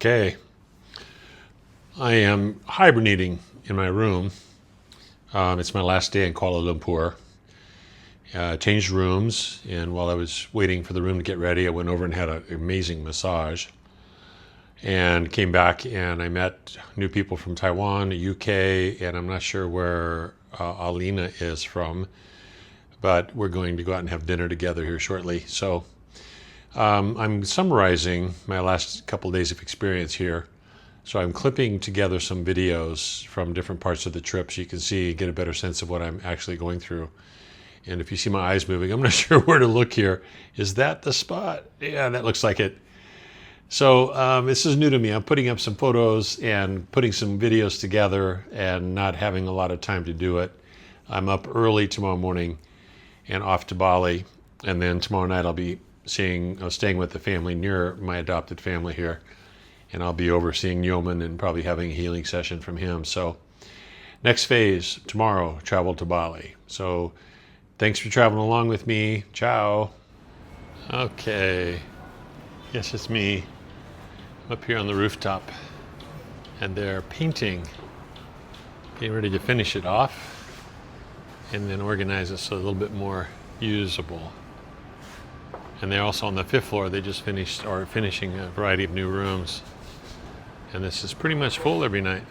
Okay, I am hibernating in my room. It's my last day in Kuala Lumpur. Changed rooms, and while I was waiting for the room to get ready, I went over and had an amazing massage. And came back, and I met new people from Taiwan, the UK, and I'm not sure where Alina is from, but we're going to go out and have dinner together here shortly. So I'm summarizing my last couple of days of experience here. So I'm clipping together some videos from different parts of the trip so you can see, get a better sense of what I'm actually going through. And if you see my eyes moving, I'm not sure where to look here. Is that the spot? Yeah, that looks like it. So this is new to me. I'm putting up some photos and putting some videos together and not having a lot of time to do it. I'm up early tomorrow morning and off to Bali. And then tomorrow night I'll be staying with the family near my adopted family here. And I'll be overseeing Yeoman and probably having a healing session from him. So next phase, tomorrow, travel to Bali. So thanks for traveling along with me. Ciao. Okay. Yes, it's me. I'm up here on the rooftop. And they're painting. Getting ready to finish it off. And then organize it so a little bit more usable. And they're also on the 5th floor. They just finished or finishing a variety of new rooms. And this is pretty much full every night.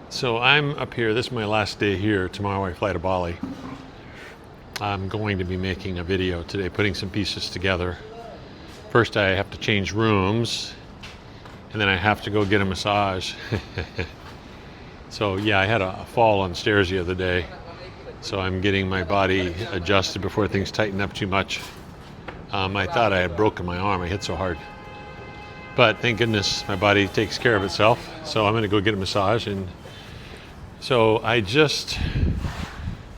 So I'm up here. This is my last day here. Tomorrow I fly to Bali. I'm going to be making a video today, putting some pieces together. First I have to change rooms, and then I have to go get a massage. So yeah, I had a fall on stairs the other day. So I'm getting my body adjusted before things tighten up too much. I thought I had broken my arm. I hit so hard. But thank goodness my body takes care of itself. So I'm going to go get a massage. And so I just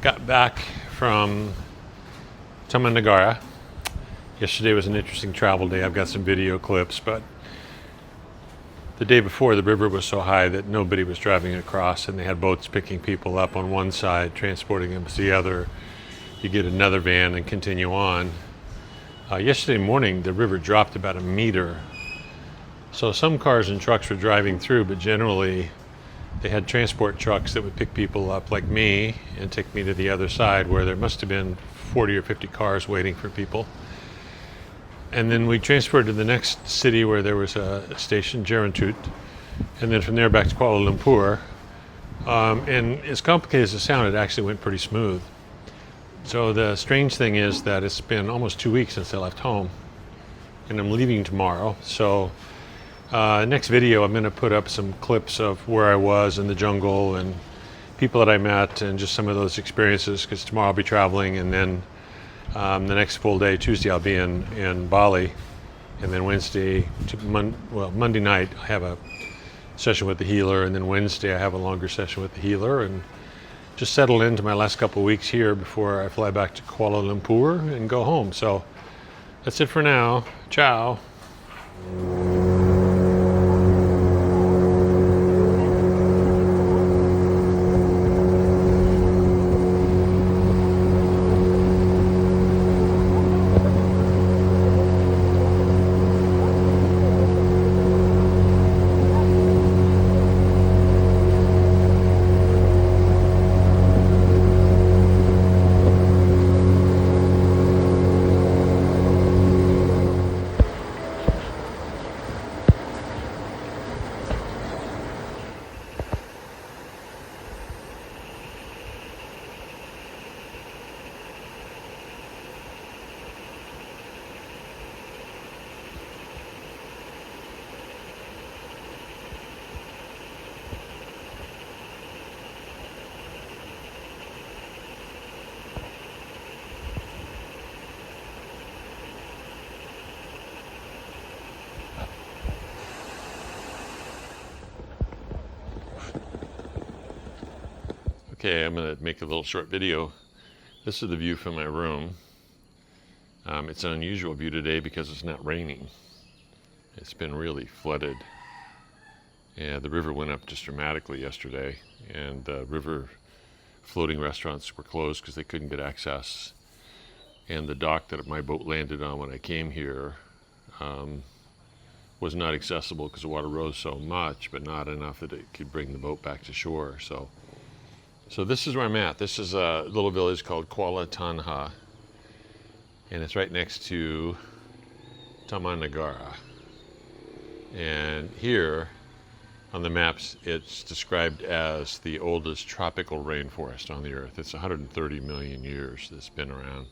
got back from Taman, Negara. Yesterday was an interesting travel day. I've got some video clips, but the day before, the river was so high that nobody was driving across, and they had boats picking people up on one side, transporting them to the other. You get another van and continue on. Yesterday morning, the river dropped about 1 meter. So some cars and trucks were driving through, but generally they had transport trucks that would pick people up like me and take me to the other side, where there must have been 40 or 50 cars waiting for people. And then we transferred to the next city where there was a station, Gerentut, and then from there back to Kuala Lumpur. And as complicated as it sounded, it actually went pretty smooth. So the strange thing is that it's been almost 2 weeks since I left home, and I'm leaving tomorrow. So next video, I'm going to put up some clips of where I was in the jungle and people that I met and just some of those experiences, because tomorrow I'll be traveling, and then the next full day, Tuesday, I'll be in Bali, and then Monday night I have a session with the healer, and then Wednesday I have a longer session with the healer, and just settle into my last couple of weeks here before I fly back to Kuala Lumpur and go home. So that's it for now. Ciao. Okay, I'm going to make a little short video. This is the view from my room. It's an unusual view today because it's not raining. It's been really flooded. And the river went up just dramatically yesterday, and the river floating restaurants were closed because they couldn't get access. And the dock that my boat landed on when I came here was not accessible because the water rose so much, but not enough that it could bring the boat back to shore. So this is where I'm at. This is a little village called Kuala Tanha, and it's right next to Taman Negara. And here on the maps, it's described as the oldest tropical rainforest on the earth. It's 130 million years that's been around.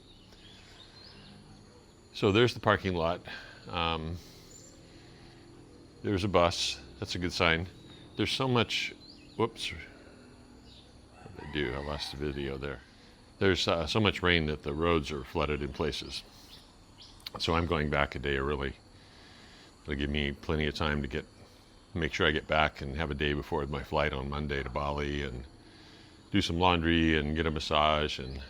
So there's the parking lot. There's a bus. That's a good sign. There's so much, whoops. What did I do? I lost the video there. There's so much rain that the roads are flooded in places. So I'm going back a day early. It'll give me plenty of time to make sure I get back and have a day before my flight on Monday to Bali and do some laundry and get a massage. And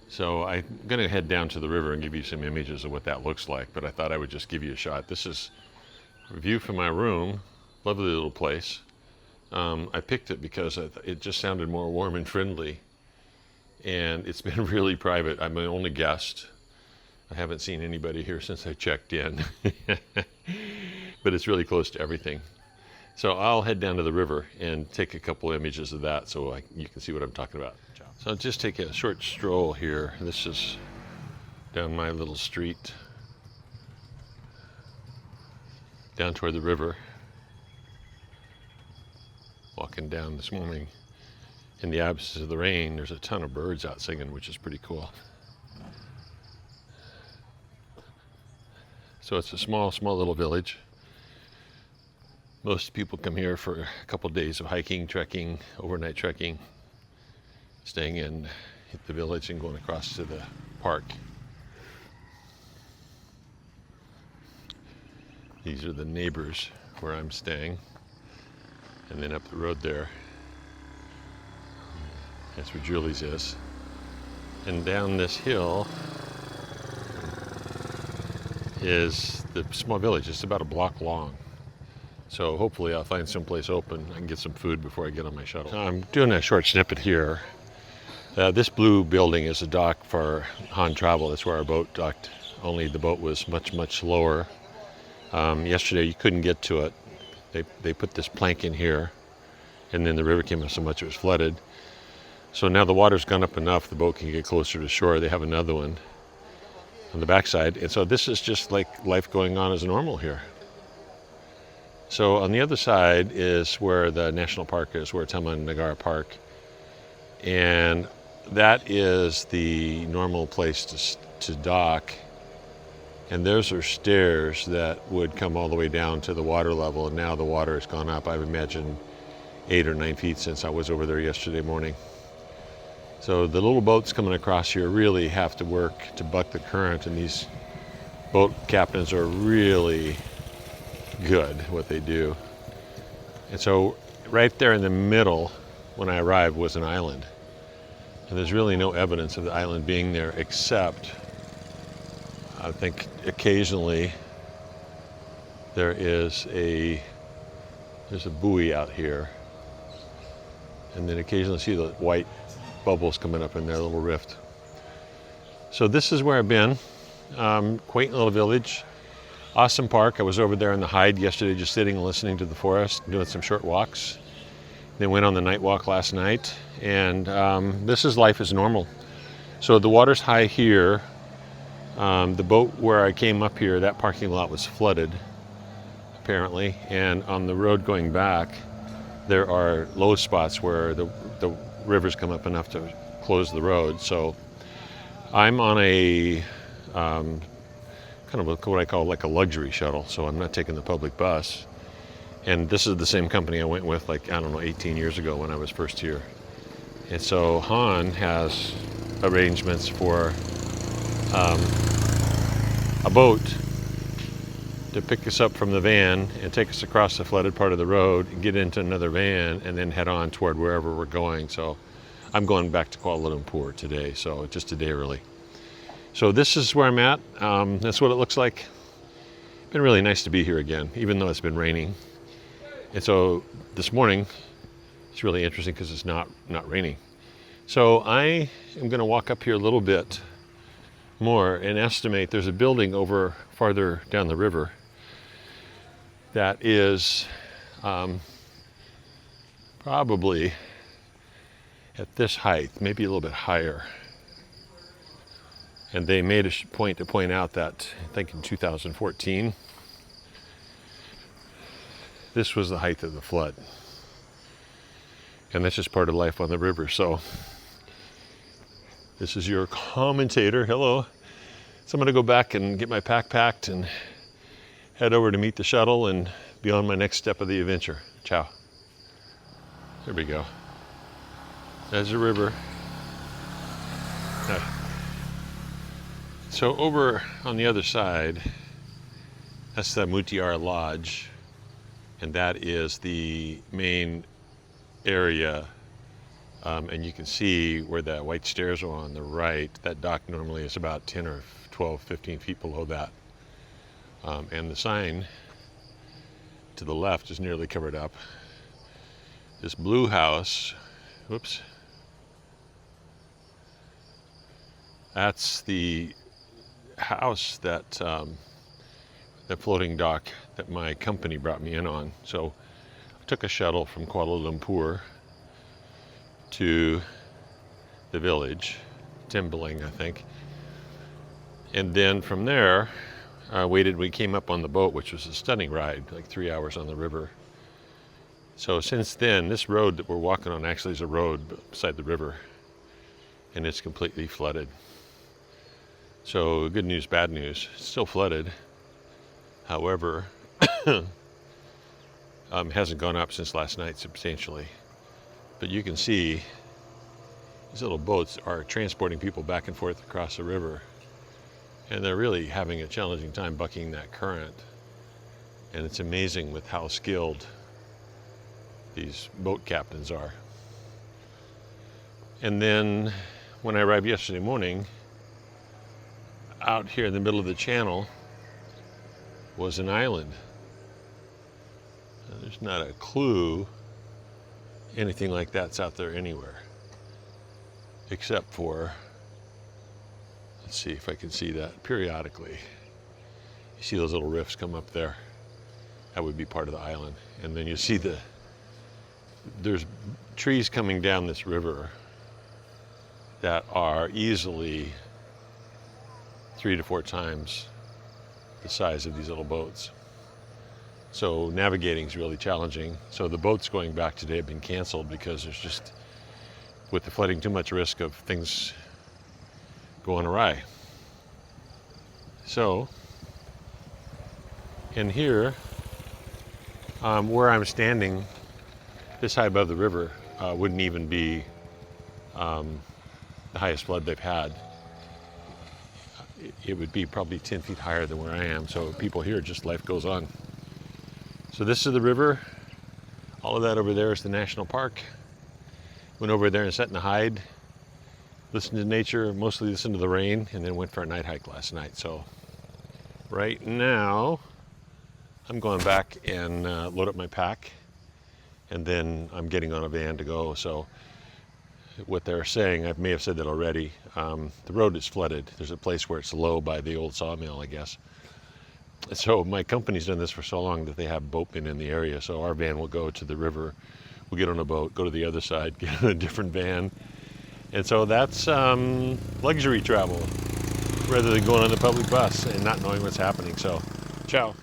so I'm going to head down to the river and give you some images of what that looks like, but I thought I would just give you a shot. This is a view from my room. Lovely little place. I picked it because it just sounded more warm and friendly, and it's been really private. I'm my only guest. I haven't seen anybody here since I checked in, but it's really close to everything. So I'll head down to the river and take a couple images of that so you can see what I'm talking about. So I'll just take a short stroll here. This is down my little street, down toward the river. Walking down this morning in the absence of the rain, there's a ton of birds out singing, which is pretty cool. So it's a small little village. Most people come here for a couple days of hiking, trekking, overnight trekking, staying in the village and going across to the park. These are the neighbors where I'm staying. And then up the road there, that's where Julie's is. And down this hill is the small village. It's about a block long. So hopefully I'll find someplace open. I can get some food before I get on my shuttle. So I'm doing a short snippet here. This blue building is a dock for Han Travel. That's where our boat docked, only the boat was much lower. Yesterday you couldn't get to it. They put this plank in here, and then the river came up so much it was flooded. So now the water's gone up enough the boat can get closer to shore. They have another one on the backside, and so this is just like life going on as normal here. So on the other side is where the national park is, where Taman Negara Park, and that is the normal place to dock. And those are stairs that would come all the way down to the water level, and now the water has gone up, I've imagined 8 or 9 feet since I was over there yesterday morning. So the little boats coming across here really have to work to buck the current, and these boat captains are really good at what they do. And so right there in the middle, when I arrived, was an island. And there's really no evidence of the island being there, except I think occasionally there's a buoy out here, and then occasionally see the white bubbles coming up in their little rift. So this is where I've been. Quaint little village, awesome park. I was over there in the Hyde yesterday, just sitting and listening to the forest, doing some short walks. Then went on the night walk last night, and this is life as normal. So the water's high here. The boat where I came up here, that parking lot was flooded, apparently, and on the road going back, there are low spots where the rivers come up enough to close the road. So I'm on a kind of what I call like a luxury shuttle, so I'm not taking the public bus. And this is the same company I went with, like, I don't know, 18 years ago when I was first here. And so Han has arrangements for a boat to pick us up from the van and take us across the flooded part of the road and get into another van and then head on toward wherever we're going. So I'm going back to Kuala Lumpur today, so just a day early. So this is where I'm at. That's what it looks like. It's been really nice to be here again, even though it's been raining. And so this morning, it's really interesting because it's not raining. So I am going to walk up here a little bit more and estimate there's a building over farther down the river that is probably at this height, maybe a little bit higher. And they made a point to point out that, I think in 2014, this was the height of the flood. And that's just part of life on the river. So this is your commentator. Hello. So I'm going to go back and get my pack packed and head over to meet the shuttle and be on my next step of the adventure. Ciao. There we go. There's the river. So over on the other side, that's the Mutiara Lodge, and that is the main area. And you can see where the white stairs are on the right. That dock normally is about 10 or 12, 15 feet below that. And the sign to the left is nearly covered up. This blue house, whoops, that's the house that the floating dock that my company brought me in on. So I took a shuttle from Kuala Lumpur to the village, Timbaling, I think. And then from there, we came up on the boat, which was a stunning ride, like 3 hours on the river. So since then, this road that we're walking on actually is a road beside the river, and it's completely flooded. So good news, bad news, it's still flooded. However, hasn't gone up since last night substantially. But you can see these little boats are transporting people back and forth across the river. And they're really having a challenging time bucking that current. And it's amazing with how skilled these boat captains are. And then when I arrived yesterday morning, out here in the middle of the channel was an island. Now, there's not a clue anything like that's out there anywhere, except for, let's see if I can see that periodically. You see those little rifts come up there? That would be part of the island. And then you see there's trees coming down this river that are easily 3 to 4 times the size of these little boats. So navigating is really challenging. So the boats going back today have been canceled because there's just, with the flooding, too much risk of things going awry. So, in here, where I'm standing, this high above the river, wouldn't even be the highest flood they've had. It would be probably 10 feet higher than where I am. So people here, just life goes on. So this is the river. All of that over there is the national park. Went over there and sat in the hide, listened to nature, mostly listened to the rain, and then went for a night hike last night. So right now, I'm going back and load up my pack, and then I'm getting on a van to go. So what they're saying, I may have said that already, the road is flooded. There's a place where it's low by the old sawmill, I guess. So my company's done this for so long that they have boatmen in the area. So our van will go to the river, we'll get on a boat, go to the other side, get on a different van. And so that's luxury travel rather than going on the public bus and not knowing what's happening. So, ciao.